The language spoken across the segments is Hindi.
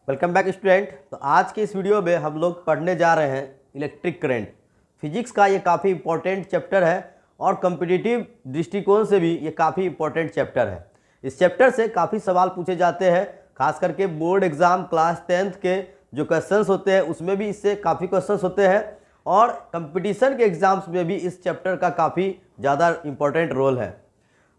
Welcome back student. तो आज के इस वीडियो में हम लोग पढ़ने जा रहे हैं इलेक्ट्रिक करंट। फिजिक्स का ये काफ़ी इंपॉर्टेंट चैप्टर है और कॉम्पिटिटिव दृष्टिकोण से भी ये काफ़ी इंपॉर्टेंट चैप्टर है। इस चैप्टर से काफ़ी सवाल पूछे जाते हैं, खास करके बोर्ड एग्ज़ाम क्लास 10th के जो क्वेश्चंस होते हैं उसमें भी इससे काफ़ी क्वेश्चंस होते हैं और कंपटीशन के एग्ज़ाम्स में भी इस चैप्टर का काफ़ी ज़्यादा इंपॉर्टेंट रोल है।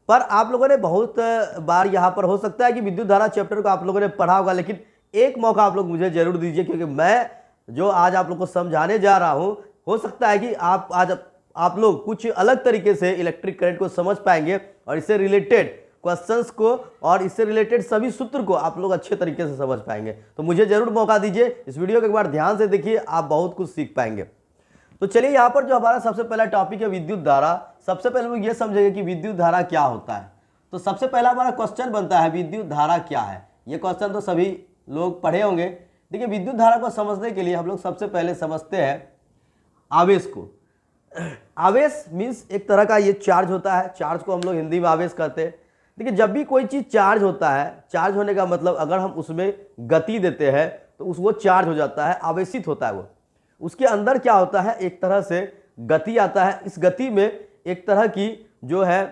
पर आप लोगों ने बहुत बार यहाँ पर हो सकता है कि विद्युत धारा चैप्टर को आप लोगों ने पढ़ा होगा, लेकिन एक मौका आप लोग मुझे जरूर दीजिए, क्योंकि मैं जो आज आप लोग को समझाने जा रहा हूँ हो सकता है कि आप लोग कुछ अलग तरीके से इलेक्ट्रिक करंट को समझ पाएंगे और इससे रिलेटेड क्वेश्चंस को और इससे रिलेटेड सभी सूत्र को आप लोग अच्छे तरीके से समझ पाएंगे। तो मुझे जरूर मौका दीजिए, इस वीडियो को एक बार ध्यान से देखिए, आप बहुत कुछ सीख पाएंगे। तो चलिए यहाँ पर जो हमारा सबसे पहला टॉपिक है विद्युत धारा, सबसे पहले हम ये समझेंगे कि विद्युत धारा क्या होता है। तो सबसे पहला हमारा क्वेश्चन बनता है विद्युत धारा क्या है। ये क्वेश्चन तो सभी लोग पढ़े होंगे। देखिए, विद्युत धारा को समझने के लिए हम लोग सबसे पहले समझते हैं आवेश को। आवेश मीन्स एक तरह का ये चार्ज होता है, चार्ज को हम लोग हिंदी में आवेश कहते हैं। देखिए, जब भी कोई चीज़ चार्ज होता है, चार्ज होने का मतलब अगर हम उसमें गति देते हैं तो वो चार्ज हो जाता है, आवेशित होता है। वो उसके अंदर क्या होता है, एक तरह से गति आता है। इस गति में एक तरह की जो है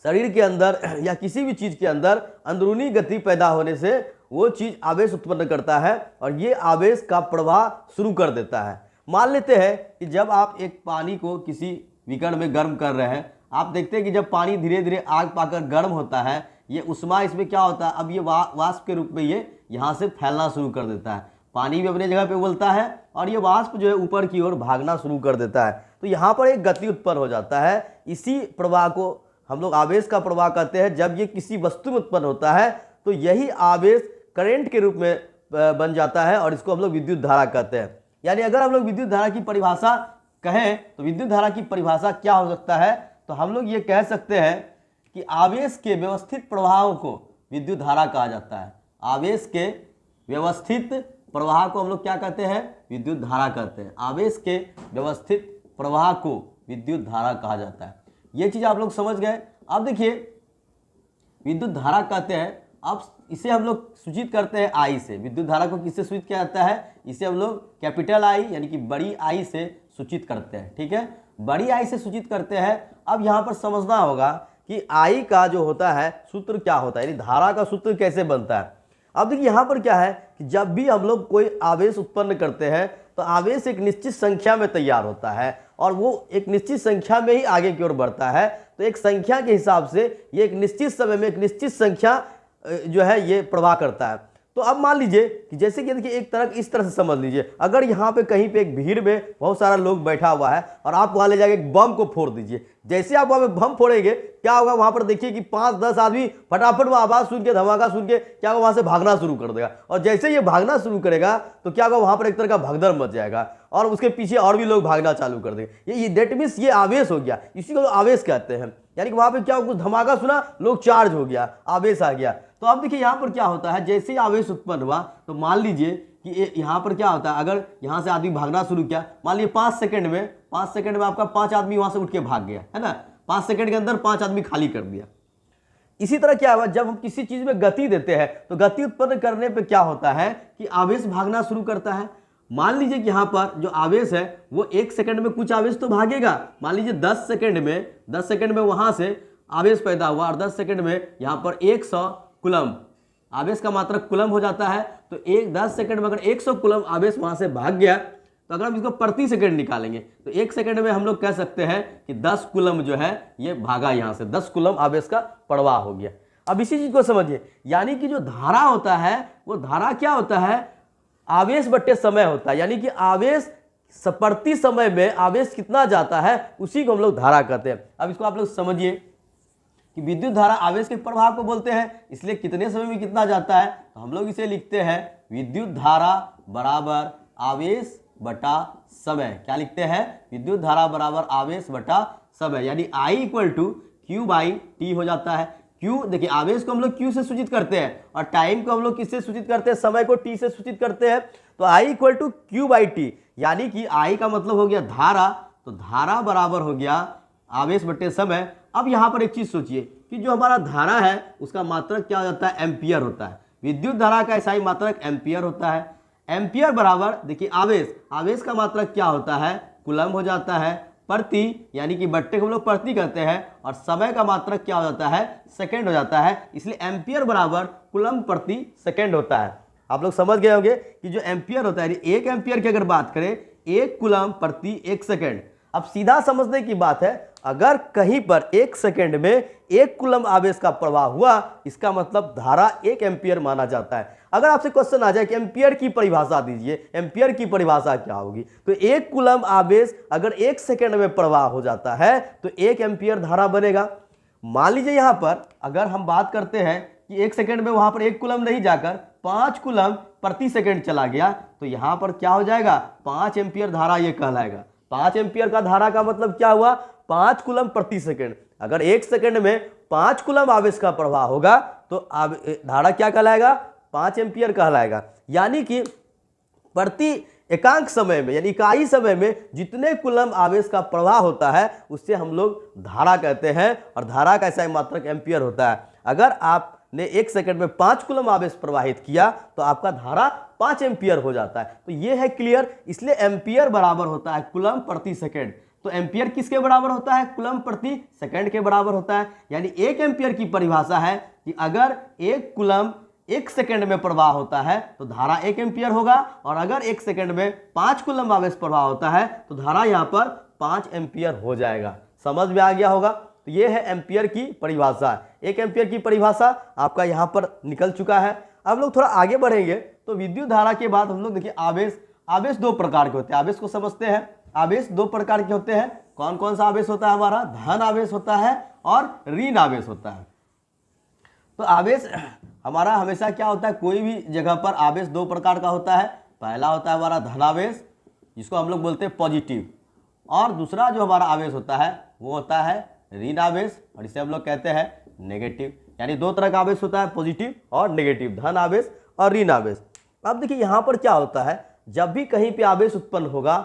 शरीर के अंदर या किसी भी चीज़ के अंदर अंदरूनी गति पैदा होने से वो चीज़ आवेश उत्पन्न करता है और ये आवेश का प्रवाह शुरू कर देता है। मान लेते हैं कि जब आप एक पानी को किसी विकर्ण में गर्म कर रहे हैं, आप देखते हैं कि जब पानी धीरे धीरे आग पाकर गर्म होता है, ये उष्मा इसमें क्या होता है, अब ये वाष्प के रूप में ये यहाँ से फैलना शुरू कर देता है। पानी भी अपने जगह पे उबलता है और ये वाष्प जो है ऊपर की ओर भागना शुरू कर देता है। तो यहाँ पर एक गति उत्पन्न हो जाता है। इसी प्रवाह को हम लोग आवेश का प्रवाह कहते हैं। जब ये किसी वस्तु में उत्पन्न होता है तो यही आवेश करंट के रूप में बन जाता है और इसको हम लोग विद्युत धारा कहते हैं। यानी अगर हम लोग विद्युत धारा की परिभाषा कहें तो विद्युत धारा की परिभाषा क्या हो सकता है, तो हम लोग ये कह सकते हैं कि आवेश के व्यवस्थित प्रवाहों को विद्युत धारा कहा जाता है। आवेश के व्यवस्थित प्रवाह को हम लोग क्या कहते हैं, विद्युत धारा कहते हैं। आवेश के व्यवस्थित प्रवाह को विद्युत धारा कहा जाता है। ये चीज़ आप लोग समझ गए। अब देखिए, विद्युत धारा कहते हैं, अब इसे हम लोग सूचित करते हैं आई से। विद्युत धारा को किससे सूचित किया जाता है, इसे हम लोग कैपिटल आई यानी कि बड़ी आई से सूचित करते हैं। ठीक है, बड़ी आई से सूचित करते हैं। अब यहाँ पर समझना होगा कि आई का जो होता है सूत्र क्या होता है, यानी धारा का सूत्र कैसे बनता है। अब देखिए, यहाँ पर क्या है कि जब भी हम लोग कोई आवेश उत्पन्न करते हैं तो आवेश एक निश्चित संख्या में तैयार होता है और वो एक निश्चित संख्या में ही आगे की ओर बढ़ता है। तो एक संख्या के हिसाब से ये एक निश्चित समय में एक निश्चित संख्या जो है ये प्रवाह करता है। तो अब मान लीजिए कि जैसे कि देखिए, एक तरह इस तरह से समझ लीजिए, अगर यहाँ पे कहीं पे एक भीड़ में बहुत सारा लोग बैठा हुआ है और आप वहाँ ले जाके एक बम को फोड़ दीजिए। जैसे आप वहाँ पे बम फोड़ेंगे, क्या होगा, वहाँ पर देखिए कि 5-10 आदमी फटाफट वो आवाज़ सुन के, धमाका सुन के क्या होगा, वहाँ से भागना शुरू कर देगा। और जैसे ये भागना शुरू करेगा तो क्या होगा, वहाँ पर एक तरह का भगदड़ मच जाएगा और उसके पीछे और भी लोग भागना चालू कर देंगे। ये डेट मीन्स ये आवेश हो गया, इसी को आवेश कहते हैं। यानी कि वहाँ पे क्या कुछ धमाका सुना, लोग चार्ज हो गया, आवेश आ गया। तो अब देखिए यहाँ पर क्या होता है, जैसे ही आवेश उत्पन्न हुआ तो मान लीजिए कि यहाँ पर क्या होता है, अगर यहाँ से आदमी भागना शुरू किया, मान लीजिए 5 सेकंड में आपका 5 आदमी वहाँ से उठ के भाग गया, है ना। 5 सेकंड के अंदर 5 आदमी खाली कर दिया। इसी तरह क्या हुआ, जब हम किसी चीज़ में गति देते हैं तो गति उत्पन्न करने पर क्या होता है कि आवेश भागना शुरू करता है। मान लीजिए कि यहाँ पर जो आवेश है वो 1 सेकंड में कुछ आवेश तो भागेगा। मान लीजिए 10 सेकंड में वहाँ से आवेश पैदा हुआ और 10 सेकंड में यहाँ पर 100 कूलम, आवेश का मात्रक कूलम हो जाता है। तो 10 सेकंड में अगर 100 कूलम आवेश वहाँ से भाग गया, तो अगर हम इसको प्रति सेकंड निकालेंगे तो 1 सेकंड में हम लोग कह सकते हैं कि 10 कूलम जो है ये भागा, यहाँ से 10 कूलम आवेश का प्रवाह हो गया। अब इसी चीज़ को समझिए, यानी कि जो धारा होता है वो धारा क्या होता है, आवेश बट्टे समय होता है। यानी कि आवेश प्रति समय में आवेश कितना जाता है उसी को हम लोग धारा कहते हैं। अब इसको आप लोग समझिए कि विद्युत धारा आवेश के प्रवाह को बोलते हैं, इसलिए कितने समय में कितना जाता है, तो हम लोग इसे लिखते हैं विद्युत धारा बराबर आवेश बटा समय। क्या लिखते हैं, विद्युत धारा बराबर आवेश बटा समय, यानी I = Q/T हो जाता है। Q देखिए, आवेश को हम लोग Q से सूचित करते हैं और टाइम को हम लोग किससे सूचित करते हैं, समय को T से सूचित करते हैं। तो I = Q/T, यानी कि I का मतलब हो गया धारा, तो धारा बराबर हो गया आवेश बटे समय। अब यहाँ पर एक चीज़ सोचिए कि जो हमारा धारा है उसका मात्रक क्या हो जाता है, एम्पियर होता है। विद्युत धारा का एसआई मात्रक एम्पियर होता है। एम्पियर बराबर देखिए आवेश, आवेश का मात्रक क्या होता है, कूलम्ब हो जाता है। प्रति यानी कि बट्टे को हम लोग प्रति कहते हैं, और समय का मात्रक क्या हो जाता है, सेकंड हो जाता है। इसलिए एम्पियर बराबर कूलम्ब प्रति सेकंड होता है। आप लोग समझ गए होंगे कि जो एम्पियर होता है, एक एम्पियर की अगर बात करें, एक कूलम्ब प्रति एक सेकंड। अब सीधा समझने की बात है, अगर कहीं पर एक सेकंड में एक कूलम्ब आवेश का प्रवाह हुआ, इसका मतलब धारा एक एम्पियर माना जाता है। अगर आपसे क्वेश्चन आ जाए कि एम्पियर की परिभाषा दीजिए, एम्पियर की परिभाषा क्या होगी, तो एक कूलम्ब आवेश अगर एक सेकंड में प्रवाह हो जाता है तो एक एम्पियर धारा बनेगा। मान लीजिए यहां पर अगर हम बात करते हैं कि एक सेकंड में वहां पर एक कूलम्ब नहीं जाकर 5 कूलम्ब प्रति सेकंड चला गया, तो यहां पर क्या हो जाएगा, 5 एम्पियर धारा ये कहलाएगा। 5 एम्पियर का धारा का मतलब क्या हुआ, 5 कूलम्ब प्रति सेकंड। अगर एक सेकंड में 5 कूलम्ब आवेश का प्रवाह होगा तो धारा क्या कहलाएगा, 5 एम्पियर कहलाएगा। यानी कि प्रति एकांक समय में यानी इकाई समय में जितने कूलम्ब आवेश का प्रवाह होता है उससे हम लोग धारा कहते हैं, और धारा का एसआई मात्रक एम्पियर होता है। अगर आपने एक सेकंड में 5 कूलम्ब आवेश प्रवाहित किया तो आपका धारा 5 एम्पियर हो जाता है। तो ये है क्लियर। इसलिए एम्पियर बराबर होता है कूलम्ब प्रति सेकंड। तो एम्पियर किसके बराबर होता है, कूलम्ब प्रति सेकंड के बराबर होता है। यानी एक एम्पियर की परिभाषा है कि अगर एक कूलम्ब एक सेकंड में प्रवाह होता है तो धारा 1 एम्पियर होगा, और अगर एक सेकंड में 5 कूलम्ब आवेश प्रवाह होता है तो धारा यहां पर 5 एम्पियर हो जाएगा। समझ में आ गया होगा। तो ये है एम्पियर की परिभाषा। 1 एम्पियर की परिभाषा आपका यहां पर निकल चुका है। अब लोग थोड़ा आगे बढ़ेंगे तो विद्युत धारा के बाद हम लोग देखिए आवेश 2 प्रकार के होते हैं। आवेश को समझते हैं। आवेश 2 प्रकार के होते हैं। कौन कौन सा आवेश होता है हमारा, धन आवेश होता है और ऋण आवेश होता है। तो आवेश हमारा हमेशा क्या होता है, कोई भी जगह पर आवेश 2 प्रकार का होता है। पहला होता है हमारा धनावेश, जिसको हम लोग बोलते हैं पॉजिटिव, और दूसरा जो हमारा आवेश होता है वो होता है ऋण आवेश, और इसे हम लोग कहते हैं नेगेटिव। यानी 2 तरह का आवेश होता है, पॉजिटिव और नेगेटिव, धन आवेश और ऋण आवेश। अब देखिए यहाँ पर क्या होता है, जब भी कहीं पे आवेश उत्पन्न होगा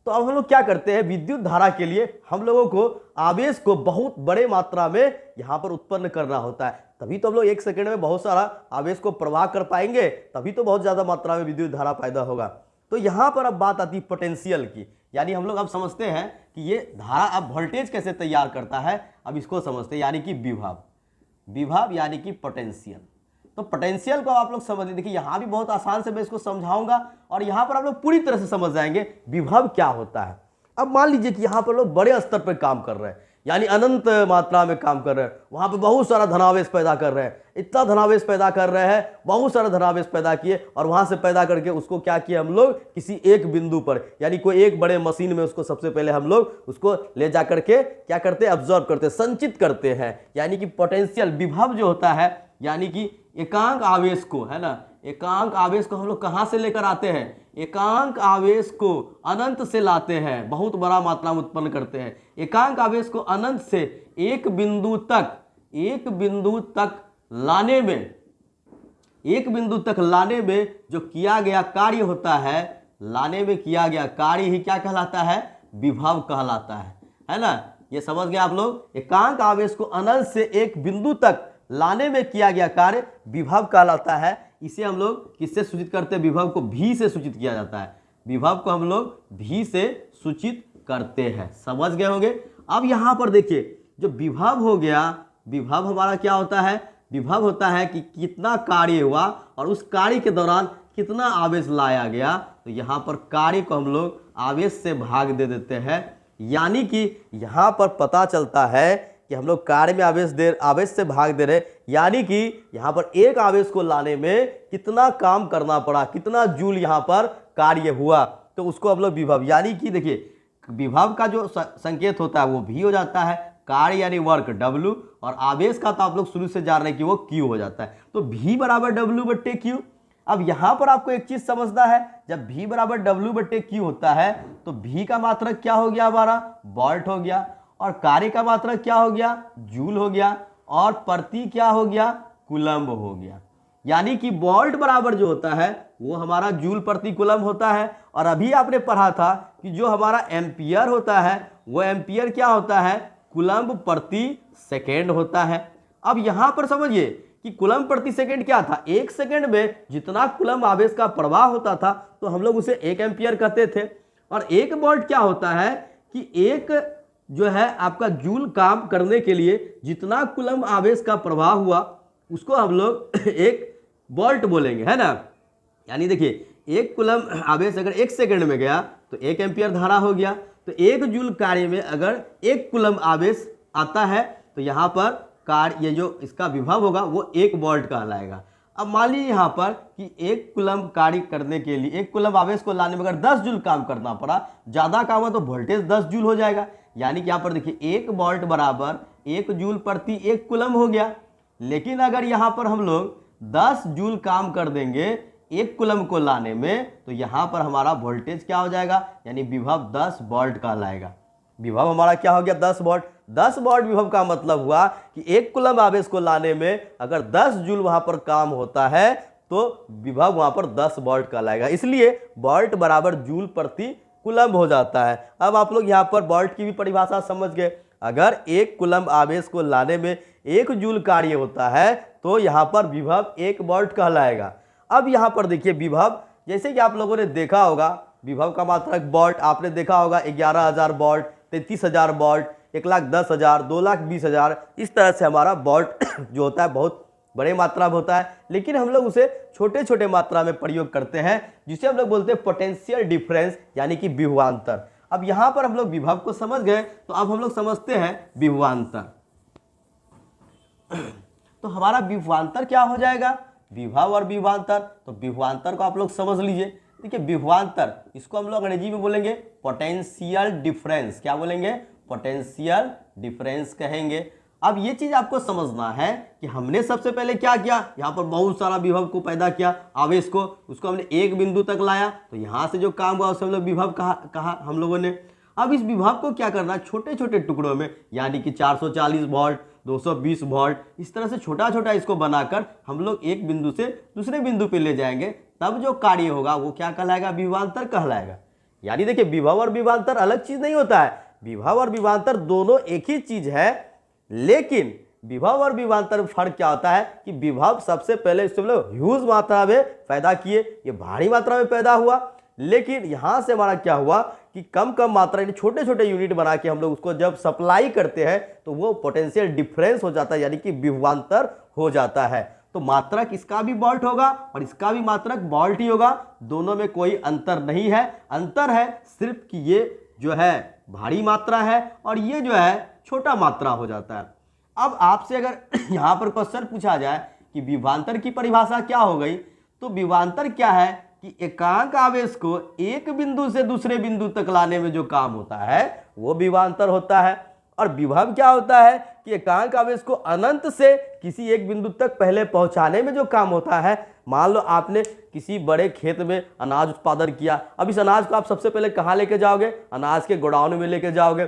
तो अब हम लोग क्या करते हैं, विद्युत धारा के लिए हम लोगों को आवेश को बहुत बड़े मात्रा में यहाँ पर उत्पन्न करना होता है। तभी तो हम लोग एक सेकंड में बहुत सारा आवेश को प्रवाह कर पाएंगे, तभी तो बहुत ज़्यादा मात्रा में विद्युत धारा पैदा होगा। तो यहाँ पर अब बात आती है पोटेंशियल की। यानी हम लोग अब समझते हैं कि ये धारा अब वोल्टेज कैसे तैयार करता है, अब इसको समझते हैं। यानी कि विभव यानी कि पोटेंशियल। तो पोटेंशियल को आप लोग समझिए। देखिए यहाँ भी बहुत आसान से मैं इसको समझाऊंगा, और यहाँ पर आप लोग पूरी तरह से समझ जाएंगे विभव क्या होता है। अब मान लीजिए कि यहाँ पर लोग बड़े स्तर पर काम कर रहे हैं, यानी अनंत मात्रा में काम कर रहे हैं, वहाँ पे बहुत सारा धनावेश पैदा कर रहे हैं, इतना धनावेश पैदा कर रहे हैं, बहुत सारा धनावेश पैदा किए, और वहाँ से पैदा करके उसको क्या किया हम लोग, किसी एक बिंदु पर यानी कोई एक बड़े मशीन में उसको सबसे पहले हम लोग उसको ले जा करके क्या करते हैं, ऑब्जर्व करते हैं, संचित करते हैं। यानी कि पोटेंशियल विभव जो होता है, यानी कि एकांक आवेश को, है ना, एकांक आवेश को हम लोग कहाँ से लेकर आते हैं, एकांक आवेश को अनंत से लाते हैं, बहुत बड़ा मात्रा में उत्पन्न करते हैं। एकांक आवेश को अनंत से एक बिंदु तक लाने में जो किया गया कार्य होता है, लाने में किया गया कार्य ही क्या कहलाता है, विभव कहलाता है ना। ये समझ गए आप लोग। एकांक आवेश को अनंत से एक बिंदु तक लाने में किया गया कार्य विभव कहलाता है। इसे हम लोग किससे सूचित करते हैं, विभव को भी से सूचित किया जाता है। विभव को हम लोग भी से सूचित करते हैं। समझ गए होंगे। अब यहाँ पर देखिए जो विभव हो गया, विभव हमारा क्या होता है, विभव होता है कि कितना कार्य हुआ और उस कार्य के दौरान कितना आवेश लाया गया। तो यहाँ पर कार्य को हम लोग आवेश से भाग दे देते हैं। यानी कि यहाँ पर पता चलता है कि हम लोग कार्य में आवेश से भाग दे रहे, यानी कि यहाँ पर एक आवेश को लाने में कितना काम करना पड़ा, कितना जूल यहाँ पर कार्य हुआ, तो उसको हम लोग विभव, यानी कि देखिए विभव का जो संकेत होता है वो भी हो जाता है, कार्य यानी वर्क W, और आवेश का तो आप लोग शुरू से जान रहे हैं कि वो Q हो जाता है। तो V बराबर W/Q। अब यहाँ पर आपको एक चीज समझना है, जब V बराबर W/Q होता है तो V का मात्रक क्या हो गया हमारा, वोल्ट हो गया, और कार्य का मात्रक क्या हो गया, जूल हो गया, और प्रति क्या हो गया, कूलम्ब हो गया। यानी कि वोल्ट बराबर जो होता है वो हमारा जूल प्रति कूलम्ब होता है। और अभी आपने पढ़ा था कि जो हमारा एम्पियर होता है वो एम्पियर क्या होता है, कूलम्ब प्रति सेकेंड होता है। अब यहां पर समझिए कि कूलम प्रति सेकंड क्या था, 1 सेकंड में जितना कूलम आवेश का प्रवाह होता था तो हम लोग उसे 1 एम्पियर कहते थे। और 1 वोल्ट क्या होता है कि एक जो है आपका जूल काम करने के लिए जितना कूलम आवेश का प्रवाह हुआ उसको हम लोग 1 वोल्ट बोलेंगे, है ना। यानी देखिए 1 कूलम आवेश अगर 1 सेकंड में गया तो 1 एम्पियर धारा हो गया। तो 1 जूल कार्य में अगर 1 कूलम आवेश आता है तो यहाँ पर कार्य, ये जो इसका विभव होगा वो 1 वोल्ट कहलाएगा। अब मान लीजिए यहाँ पर कि 1 कूलम कार्य करने के लिए 1 कूलम आवेश को लाने में अगर 10 जूल काम करना पड़ा, ज़्यादा काम हुआ तो वोल्टेज 10 जूल हो जाएगा। यानी कि यहाँ पर देखिए 1 वोल्ट बराबर 1 जूल प्रति 1 कूलम हो गया। लेकिन अगर यहाँ पर हम लोग 10 जूल काम कर देंगे 1 कूलम को लाने में तो यहाँ पर हमारा वोल्टेज क्या हो जाएगा, यानी विभव 10 वोल्ट कहलाएगा। विभव हमारा क्या हो गया, 10 वोल्ट। 10 वोल्ट विभव का मतलब हुआ कि 1 कूलम आवेश को लाने में अगर 10 जूल वहां पर काम होता है तो विभव वहां पर 10 वोल्ट कहलाएगा। इसलिए वोल्ट बराबर जूल प्रति कूलम हो जाता है। अब आप लोग यहाँ पर वोल्ट की भी परिभाषा समझ गए। अगर 1 कूलम आवेश को लाने में 1 जूल कार्य होता है तो यहाँ पर विभव 1 वोल्ट कहलाएगा। अब यहाँ पर देखिए विभव, जैसे कि आप लोगों ने देखा होगा विभव का मात्रक वोल्ट, आपने देखा होगा 11,000 वोल्ट, 33,000 वोल्ट, 1,10,000, 2,20,000, इस तरह से हमारा वोल्ट जो होता है बहुत बड़े मात्रा में होता है। लेकिन हम लोग उसे छोटे छोटे मात्रा में प्रयोग करते हैं जिसे हम लोग बोलते हैं पोटेंशियल डिफरेंस, यानी कि विभवांतर। अब यहाँ पर हम लोग विभव को समझ गए तो अब हम लोग समझते हैं विभवांतर। तो हमारा विभवांतर क्या हो जाएगा, विभव और विभवांतर। तो विभवांतर को आप लोग समझ लीजिए। देखिए विभवांतर, इसको हम लोग अंग्रेजी में बोलेंगे पोटेंशियल डिफरेंस। क्या बोलेंगे, पोटेंशियल डिफरेंस कहेंगे। अब ये चीज आपको समझना है कि हमने सबसे पहले क्या किया, यहाँ पर बहुत सारा विभव को पैदा किया, आवेश को, उसको हमने एक बिंदु तक लाया तो यहाँ से जो काम हुआ उसे हम लोग विभव कहा हम लोगों ने। अब इस विभव को क्या करना है, छोटे छोटे टुकड़ों में, यानी कि 440 वोल्ट, 220 वोल्ट, इस तरह से छोटा छोटा इसको बनाकर हम लोग एक बिंदु से दूसरे बिंदु पे ले जाएंगे। तब जो कार्य होगा वो क्या कहलाएगा, विभवांतर कहलाएगा। यानी देखिए विभव और विभवांतर अलग चीज नहीं होता है, विभव और विभवांतर दोनों एक ही चीज है। लेकिन विभव और विभवांतर में फर्क क्या होता है कि विभव सबसे पहले इससे लोग ह्यूज मात्रा में पैदा किए, ये भारी मात्रा में पैदा हुआ। लेकिन यहां से हमारा क्या हुआ कि कम कम मात्रा, छोटे छोटे यूनिट बना के हम लोग उसको जब सप्लाई करते हैं तो वो पोटेंशियल डिफरेंस हो जाता है, यानी कि विभवांतर हो जाता है। तो मात्रक इसका भी वोल्ट होगा और इसका भी मात्रक वोल्ट ही होगा, दोनों में कोई अंतर नहीं है। अंतर है सिर्फ कि ये जो है भारी मात्रा है और ये जो है छोटा मात्रा हो जाता है। अब आपसे अगर यहाँ पर क्वेश्चन पूछा जाए कि विभवांतर की परिभाषा क्या हो गई, तो विभवांतर क्या है कि एकांक आवेश को एक बिंदु से दूसरे बिंदु तक लाने में जो काम होता है वो विभवांतर होता है। और विभव क्या होता है कि एकांक आवेश को अनंत से किसी एक बिंदु तक पहले पहुंचाने में जो काम होता है। मान लो आपने किसी बड़े खेत में अनाज उत्पादन किया, अब इस अनाज को आप सबसे पहले कहाँ लेके जाओगे, अनाज के गोडाउन में लेके जाओगे।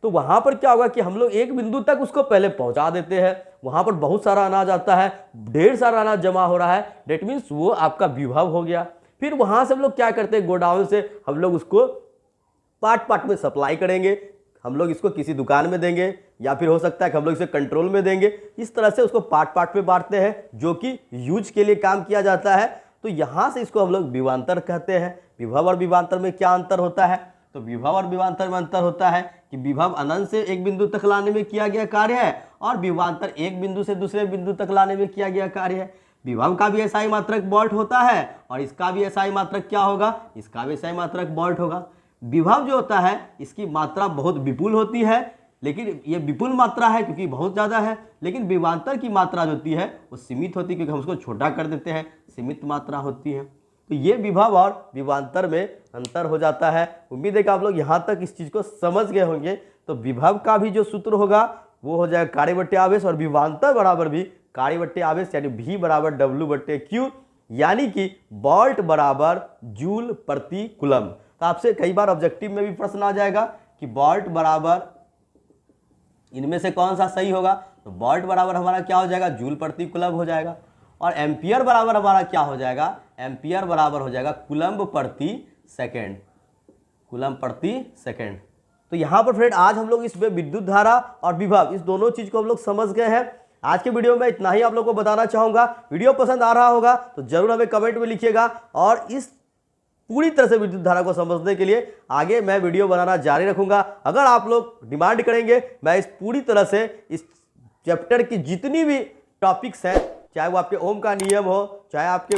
तो वहां पर क्या होगा कि हम लोग एक बिंदु तक उसको पहले पहुंचा देते हैं, वहां पर बहुत सारा अनाज आता है, ढेर सारा अनाज जमा हो रहा है, डेट मीन्स वो आपका विभव हो गया। फिर वहां से हम लोग क्या करते हैं, गोडाउन से हम लोग उसको पार्ट पार्ट में सप्लाई करेंगे, हम लोग इसको किसी दुकान में देंगे या फिर हो सकता है कि हम लोग इसे कंट्रोल में देंगे। इस तरह से उसको पार्ट पार्ट में बांटते हैं जो कि यूज के लिए काम किया जाता है। तो यहाँ से इसको हम लोग विभवांतर कहते हैं। विभव और विभवांतर में क्या अंतर होता है, तो विभव और विभवांतर में अंतर होता है कि विभव अनंत से एक बिंदु तक लाने में किया गया कार्य है और विभवांतर एक बिंदु से दूसरे बिंदु तक लाने में किया गया कार्य है। विभव का भी एसआई मात्रक वोल्ट होता है और इसका भी एसआई मात्रक क्या होगा, इसका भी एसआई मात्रक वोल्ट होगा। विभव जो होता है इसकी मात्रा बहुत विपुल होती है, लेकिन ये विपुल मात्रा है क्योंकि बहुत ज़्यादा है। लेकिन विभवांतर की मात्रा जो होती है वो सीमित होती है क्योंकि हम उसको छोटा कर देते हैं, सीमित मात्रा होती है। तो ये विभव और विभवांतर में अंतर हो जाता है। उम्मीद है कि आप लोग यहाँ तक इस चीज़ को समझ गए होंगे। तो विभव का भी जो सूत्र होगा वो हो जाएगा कार्य बट्टे आवेश और विभवांतर बराबर भी कार्य बट्टे आवेश, यानी V बराबर W बट्टे Q, यानी कि वोल्ट बराबर जूल प्रति कूलम। तो आपसे कई बार ऑब्जेक्टिव में भी प्रश्न आ जाएगा कि वोल्ट बराबर इनमें से कौन सा सही होगा, तो वोल्ट बराबर हमारा क्या हो जाएगा, जूल प्रति कूलम हो जाएगा। और एम्पियर बराबर हमारा क्या हो जाएगा, एम्पियर बराबर हो जाएगा कूलम प्रति सेकेंड, कूलम प्रति सेकेंड। तो यहाँ पर फ्रेंड आज हम लोग इस विद्युत धारा और विभव इस दोनों चीज को हम लोग समझ गए हैं। आज के वीडियो में इतना ही आप लोग को बताना चाहूँगा। वीडियो पसंद आ रहा होगा तो जरूर हमें कमेंट में लिखिएगा, और इस पूरी तरह से विद्युत धारा को समझने के लिए आगे मैं वीडियो बनाना जारी रखूंगा। अगर आप लोग डिमांड करेंगे, मैं इस पूरी तरह से इस चैप्टर की जितनी भी टॉपिक्स हैं, चाहे वो आपके ओम का नियम हो, चाहे आपके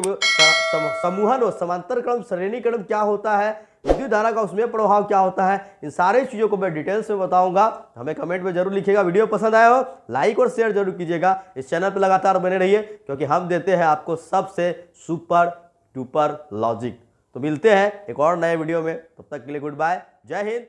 समूहन हो, समांतर क्रम, श्रेणी क्रम क्या होता है, विद्युत धारा का उसमें प्रभाव क्या होता है, इन सारे चीज़ों को मैं डिटेल्स में बताऊंगा। हमें कमेंट में जरूर लिखिएगा। वीडियो पसंद आया हो लाइक और शेयर जरूर कीजिएगा। इस चैनल पर लगातार बने रहिए, क्योंकि हम देते हैं आपको सबसे सुपर डुपर लॉजिक। तो मिलते हैं एक और नए वीडियो में, तब तक के लिए गुड बाय, जय हिंद।